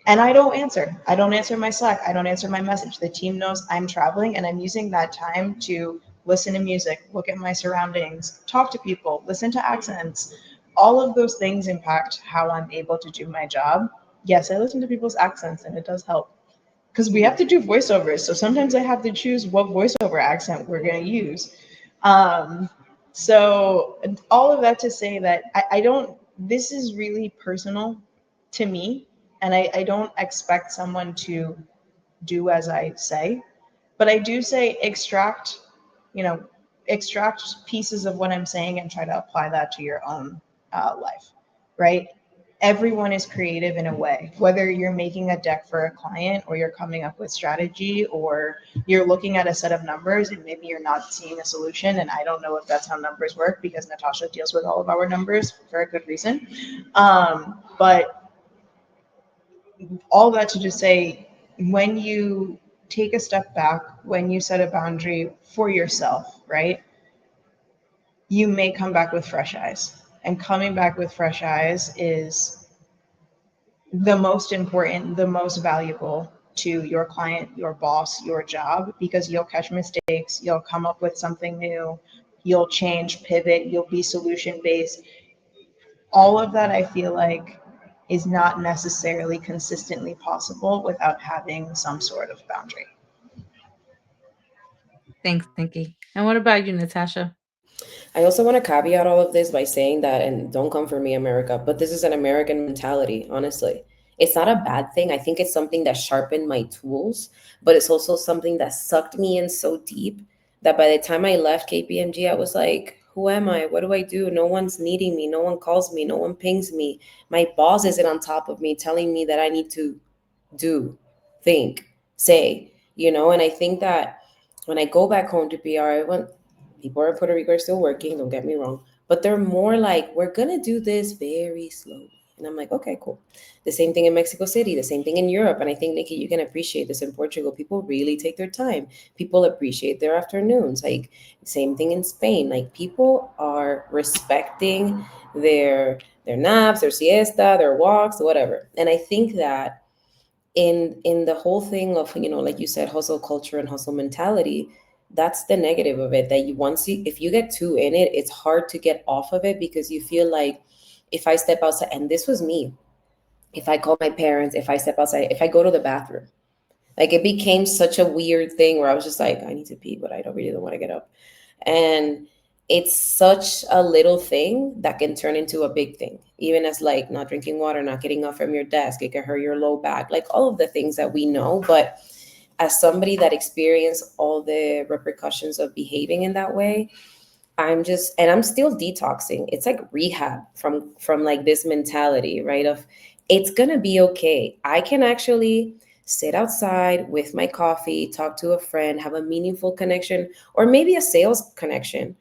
And I don't answer. I don't answer my Slack. I don't answer my message. The team knows I'm traveling and I'm using that time to listen to music, look at my surroundings, talk to people, listen to accents. All of those things impact how I'm able to do my job. Yes, I listen to people's accents and it does help because we have to do voiceovers. So sometimes I have to choose what voiceover accent we're going to use. Um, so all of that to say that I don't, this is really personal to me, and I don't expect someone to do as I say, but I do say you know, extract pieces of what I'm saying and try to apply that to your own life, right? everyone is creative in a way, whether you're making a deck for a client or you're coming up with strategy or you're looking at a set of numbers and maybe you're not seeing a solution. And I don't know if that's how numbers work because Natasha deals with all of our numbers for a good reason. But all that to just say, when you take a step back, when you set a boundary for yourself, right, you may come back with fresh eyes. And coming back with fresh eyes is the most important, the most valuable to your client, your boss, your job, because you'll catch mistakes, you'll come up with something new, you'll change, pivot, you'll be solution based. All of that, I feel like, is not necessarily consistently possible without having some sort of boundary. Thanks, Nikki. And what about you, Natasha? I also want to caveat all of this by saying that, and don't come for me, America, but this is an American mentality, honestly. It's not a bad thing. I think it's something that sharpened my tools, but it's also something that sucked me in so deep that by the time I left KPMG, I was like, who am I? What do I do? No one's needing me. No one calls me. No one pings me. My boss isn't on top of me telling me that I need to do, think, say, and I think that when I go back home to PR, people in Puerto Rico are still working, don't get me wrong, but they're more like, we're gonna do this very slowly. And I'm like, okay, cool. The same thing in Mexico City, the same thing in Europe. And I think, Nikki, you can appreciate this in Portugal. People really take their time. People appreciate their afternoons. Like, same thing in Spain. Like, people are respecting their naps, their siesta, their walks, whatever. And I think that in the whole thing of, like you said, hustle culture and hustle mentality, that's the negative of it, that you once you if you get too in it, it's hard to get off of it, because you feel like, if I step outside, and this was me, if I call my parents, if I step outside, if I go to the bathroom, like, it became such a weird thing where I was just like, I need to pee, but I don't want to get up. And it's such a little thing that can turn into a big thing, even as, like, not drinking water, not getting up from your desk, it can hurt your low back, like all of the things that we know. But as somebody that experienced all the repercussions of behaving in that way, I'm still detoxing. It's like rehab from like this mentality, right? Of, it's gonna be okay. I can actually sit outside with my coffee, talk to a friend, have a meaningful connection, or maybe a sales connection,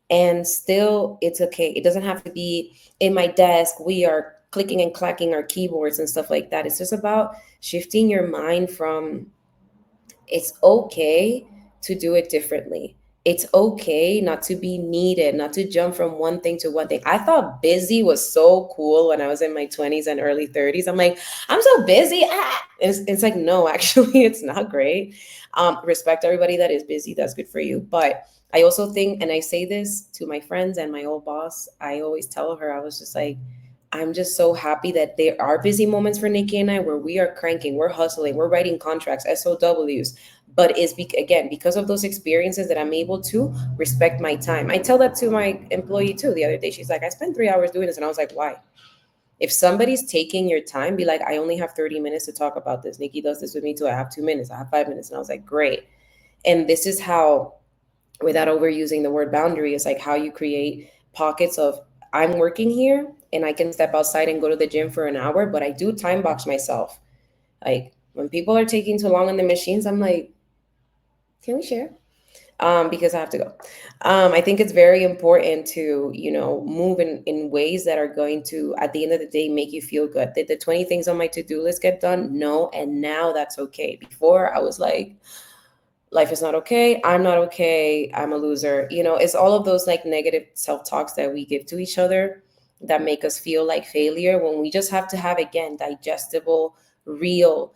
and still it's okay. It doesn't have to be in my desk. We are clicking and clacking our keyboards and stuff like that. It's just about shifting your mind from, it's okay to do it differently. It's okay not to be needed, not to jump from one thing to one thing. I thought busy was so cool when I was in my 20s and early 30s. I'm like, I'm so busy. Ah! It's like, no, actually, it's not great. Respect everybody that is busy. That's good for you. But I also think, and I say this to my friends and my old boss, I always tell her, I was just like, I'm just so happy that there are busy moments for Nikki and I where we are cranking, we're hustling, we're writing contracts, SOWs. But again, because of those experiences, that I'm able to respect my time. I tell that to my employee too the other day. She's like, I spent 3 hours doing this. And I was like, why? If somebody's taking your time, be like, I only have 30 minutes to talk about this. Nikki does this with me too. I have 2 minutes, I have 5 minutes. And I was like, great. And this is how, without overusing the word boundary, is like how you create pockets of, I'm working here and I can step outside and go to the gym for an hour, but I do time box myself. Like, when people are taking too long on the machines, I'm like, can we share? Because I have to go. I think it's very important to, move in ways that are going to, at the end of the day, make you feel good. Did the 20 things on my to-do list get done? No. And now that's okay. Before I was like, life is not okay, I'm not okay, I'm a loser. It's all of those like negative self-talks that we give to each other that make us feel like failure, when we just have to have, again, digestible, real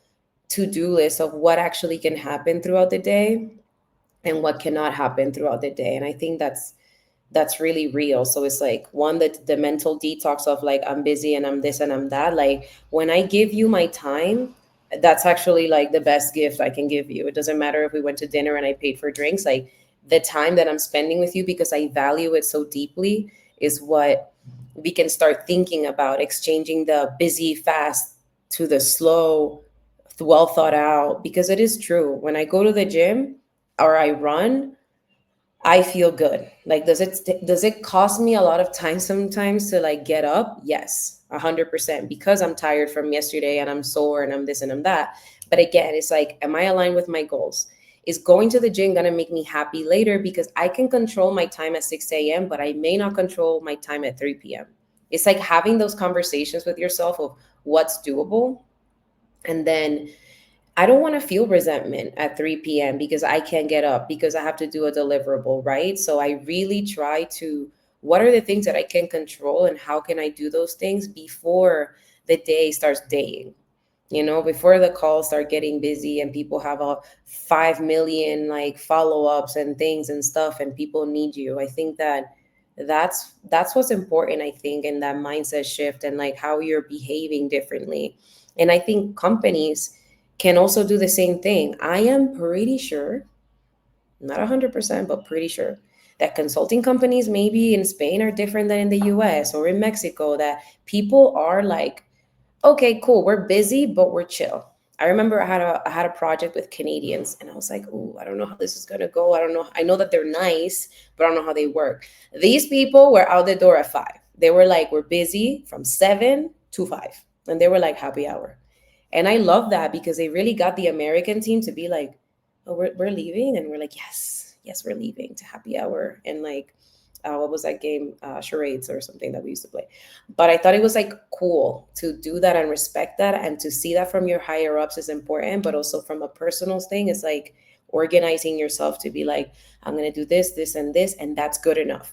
to-do list of what actually can happen throughout the day and what cannot happen throughout the day. And I think that's really real. So it's like, one, that the mental detox of, like, I'm busy and I'm this and I'm that. Like, when I give you my time, that's actually like the best gift I can give you. It doesn't matter if we went to dinner and I paid for drinks. Like, the time that I'm spending with you, because I value it so deeply, is what we can start thinking about, exchanging the busy fast to the slow, well thought out. Because it is true, when I go to the gym or I run, I feel good. Like, does it cost me a lot of time sometimes to like get up? Yes, 100%, because I'm tired from yesterday and I'm sore and I'm this and I'm that. But again, it's like, am I aligned with my goals? Is going to the gym gonna make me happy later? Because I can control my time at 6 a.m., but I may not control my time at 3 p.m. It's like having those conversations with yourself of what's doable, and then I don't want to feel resentment at 3 p.m. because I can't get up because I have to do a deliverable, right? So I really try to, what are the things that I can control and how can I do those things before the day starts daying? Before the calls start getting busy and people have a 5 million like follow-ups and things and stuff and people need you. I think that that's what's important, I think, in that mindset shift and like how you're behaving differently. And I think companies can also do the same thing. I am pretty sure, not 100%, but pretty sure that consulting companies maybe in Spain are different than in the US or in Mexico, that people are like, okay, cool, we're busy, but we're chill. I remember I had a project with Canadians, and I was like, "Ooh, I don't know how this is gonna go. I don't know. I know that they're nice, but I don't know how they work." These people were out the door at 5. They were like, "We're busy from 7 to 5," and they were like happy hour. And I love that because they really got the American team to be like, "Oh, we're leaving," and we're like, "Yes, yes, we're leaving to happy hour." And like, what was that game? Charades or something that we used to play. But I thought it was like cool to do that and respect that, and to see that from your higher ups is important, but also from a personal thing, it's like organizing yourself to be like, I'm gonna do this, this, and this, and that's good enough.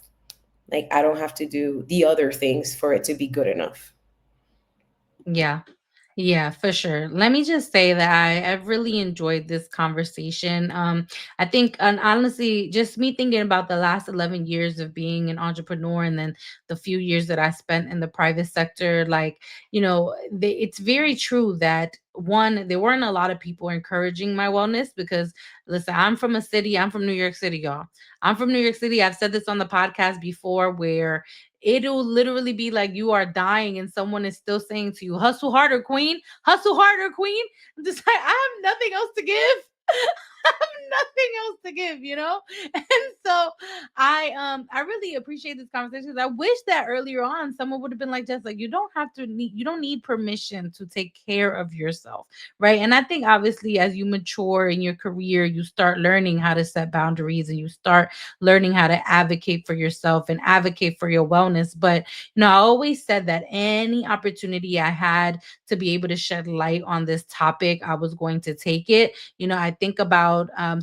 Like, I don't have to do the other things for it to be good enough. Yeah. Yeah, for sure. Let me just say that I've really enjoyed this conversation. I think, and honestly, just me thinking about the last 11 years of being an entrepreneur and then the few years that I spent in the private sector, like, it's very true that one, there weren't a lot of people encouraging my wellness because, listen, I'm from New York City, y'all. I'm from New York City. I've said this on the podcast before where it'll literally be like you are dying and someone is still saying to you, hustle harder, queen, hustle harder, queen. I'm just like, I have nothing else to give. I have nothing else to give, you know? And so I really appreciate this conversation. 'Cause I wish that earlier on someone would have been like, just like, you don't need permission to take care of yourself. Right. And I think obviously as you mature in your career, you start learning how to set boundaries and you start learning how to advocate for yourself and advocate for your wellness. But I always said that any opportunity I had to be able to shed light on this topic, I was going to take it. I think about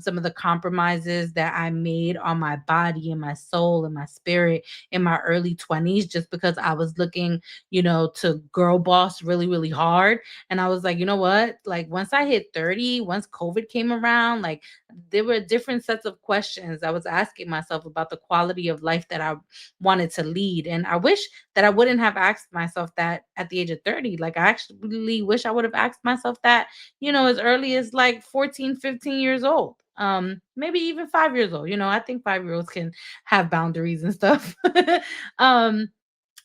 some of the compromises that I made on my body and my soul and my spirit in my early 20s just because I was looking, to girl boss really, really hard. And I was like, you know what? Like, once I hit 30, once COVID came around, like, there were different sets of questions I was asking myself about the quality of life that I wanted to lead. And I wish that I wouldn't have asked myself that at the age of 30. Like, I actually wish I would have asked myself that, as early as like 14, 15 years old. Maybe even 5 years old. I think 5 year olds can have boundaries and stuff. um,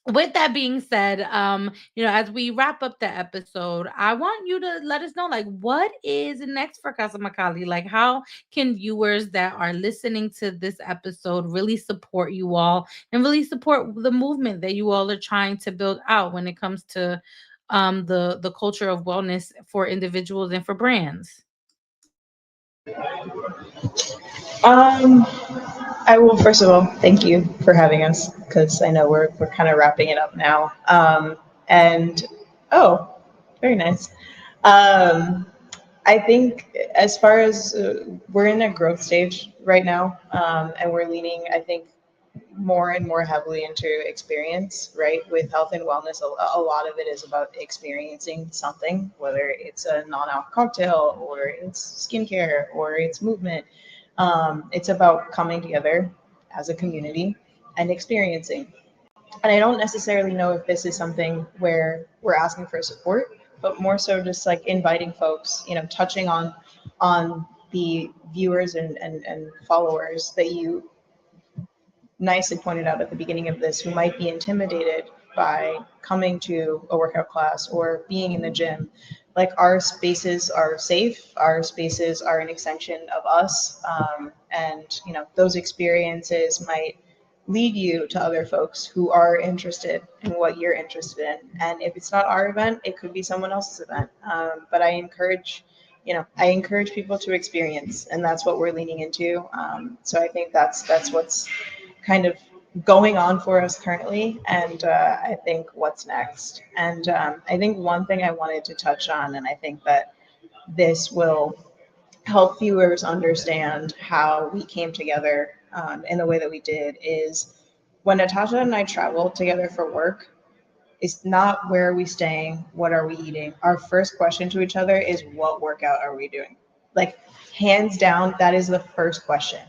with that being said, as we wrap up the episode, I want you to let us know, like, what is next for Casa Makali? Like, how can viewers that are listening to this episode really support you all and really support the movement that you all are trying to build out when it comes to the culture of wellness for individuals and for brands? Um, I will first of all thank you for having us because I know we're kind of wrapping it up now. And oh, very nice. Um, I think as far as we're in a growth stage right now, and we're leaning, I think, more and more heavily into experience, right? With health and wellness, a lot of it is about experiencing something, whether it's a non-alc cocktail or it's skincare or it's movement. It's about coming together as a community and experiencing. And I don't necessarily know if this is something where we're asking for support, but more so just like inviting folks, touching on the viewers and followers that you nicely pointed out at the beginning of this, who might be intimidated by coming to a workout class or being in the gym. like our spaces are safe, our spaces are an extension of us, and those experiences might lead you to other folks who are interested in what you're interested in. And if it's not our event, it could be someone else's event. But I encourage people to experience, and that's what we're leaning into. So I think that's what's kind of going on for us currently, and I think what's next. And I think one thing I wanted to touch on, and I think that this will help viewers understand how we came together in the way that we did, is when Natasha and I travel together for work, it's not where are we staying, what are we eating. Our first question to each other is what workout are we doing? Like, hands down, that is the first question.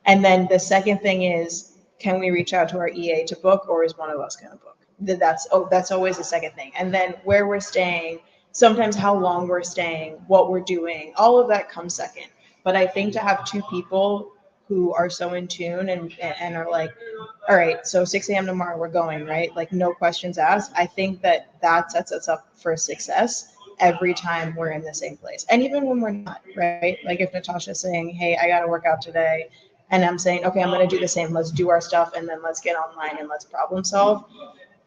And then the second thing is, can we reach out to our EA to book, or is one of us going to book? That's always the second thing. And then where we're staying, sometimes how long we're staying, what we're doing, all of that comes second. But I think to have two people who are so in tune and are like, all right, so 6 a.m. tomorrow we're going, right? Like, no questions asked. I think that sets us up for success every time we're in the same place. And even when we're not, right? Like if Natasha's saying, hey, I got to work out today, and I'm saying, okay, I'm going to do the same. Let's do our stuff, and then let's get online and let's problem solve.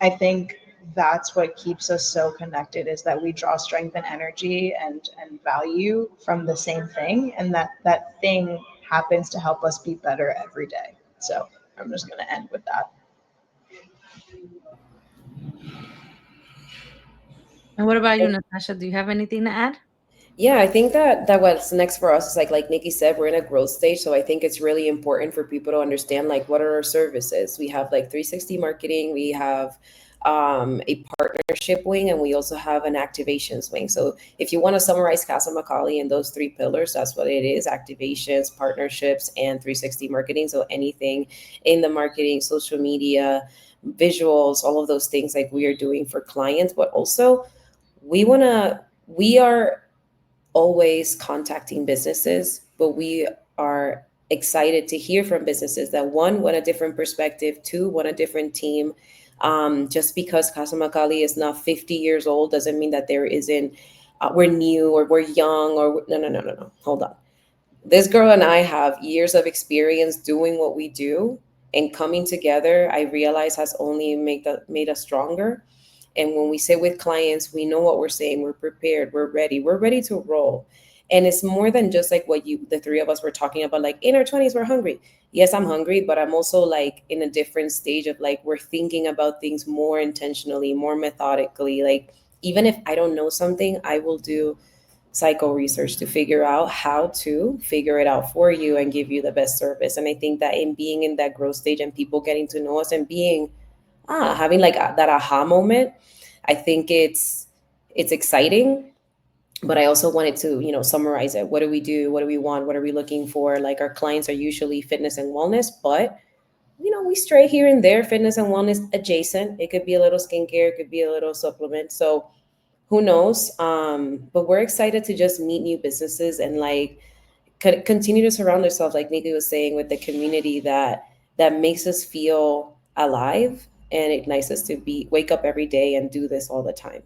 I think that's what keeps us so connected, is that we draw strength and energy and value from the same thing, and that thing happens to help us be better every day. So I'm just going to end with that. And what about you, Natasha? Do you have anything to add? Yeah, I think that what's next for us is like Nikki said, we're in a growth stage. So I think it's really important for people to understand like what are our services. We have like 360 marketing, we have a partnership wing, and we also have an activations wing. So if you want to summarize Casa Macaulay in those three pillars, that's what it is: activations, partnerships, and 360 marketing. So anything in the marketing, social media, visuals, all of those things like we are doing for clients, but also we are always contacting businesses, but we are excited to hear from businesses that one want a different perspective, two want a different team. Just because Casa Makali is not 50 years old doesn't mean that there isn't we're new or we're young or no. Hold on. This girl and I have years of experience doing what we do, and coming together, I realize has only made us stronger. And when we sit with clients, we know what we're saying, we're prepared, we're ready to roll. And it's more than just like what the three of us were talking about, like in our 20s, we're hungry. Yes, I'm hungry, but I'm also like in a different stage of like, we're thinking about things more intentionally, more methodically. Like, even if I don't know something, I will do psycho research to figure out how to figure it out for you and give you the best service. And I think that in being in that growth stage and people getting to know us and being having like that aha moment, I think it's exciting. But I also wanted to summarize it. What do we do? What do we want? What are we looking for? Like, our clients are usually fitness and wellness, but we stray here and there, fitness and wellness adjacent. It could be a little skincare, it could be a little supplement. So who knows? But we're excited to just meet new businesses and like continue to surround ourselves, like Nikki was saying, with the community that makes us feel alive and ignites us to be wake up every day and do this all the time.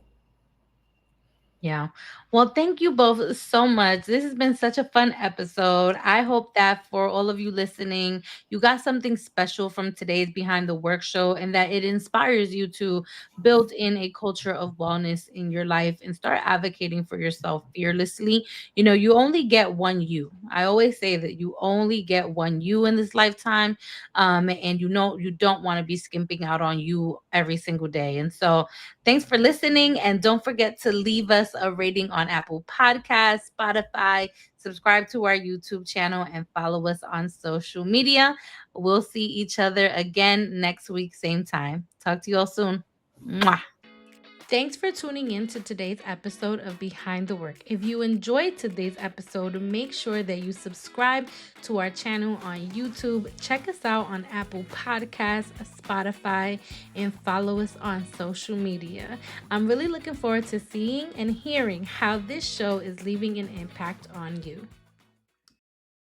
Yeah. Well, thank you both so much. This has been such a fun episode. I hope that for all of you listening, you got something special from today's Behind the Work show, and that it inspires you to build in a culture of wellness in your life and start advocating for yourself fearlessly. You only get one you. I always say that you only get one you in this lifetime. And you don't want to be skimping out on you every single day. And so, thanks for listening. And don't forget to leave us a rating on Apple Podcasts, Spotify, subscribe to our YouTube channel, and follow us on social media. We'll see each other again next week, same time. Talk to you all soon. Mwah. Thanks for tuning in to today's episode of Behind the Work. If you enjoyed today's episode, make sure that you subscribe to our channel on YouTube. Check us out on Apple Podcasts, Spotify, and follow us on social media. I'm really looking forward to seeing and hearing how this show is leaving an impact on you.